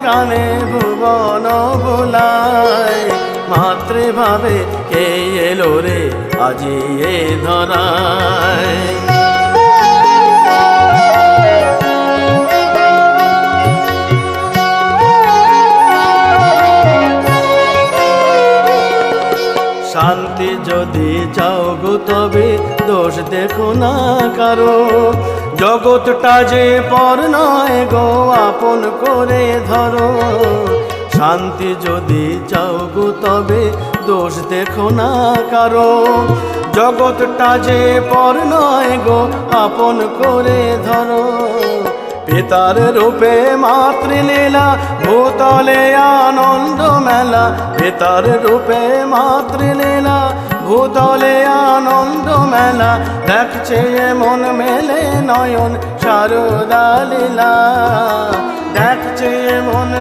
গানে ভুবন ভোলায় মাতৃভাবে কে এলো রে আজি এ ধরায়। শান্তি যদি চাও গো তবে দোষ দেখো না কারো, জগৎটা যে পর নয় গো আপন করে ধরো। শান্তি যদি চাও গো তবে দোষ দেখো না কারো, জগৎটা যে পর নয় গো আপন করে ধরো। পিতার রূপে মাতৃলীলা ভূতলে আনন্দ মেলা, পিতার রূপে মাতৃলীলা ভূতলে আনন্দ মেলা। দেখছে মন মেলে নয়ন শারদা লীলা, দেখছে মন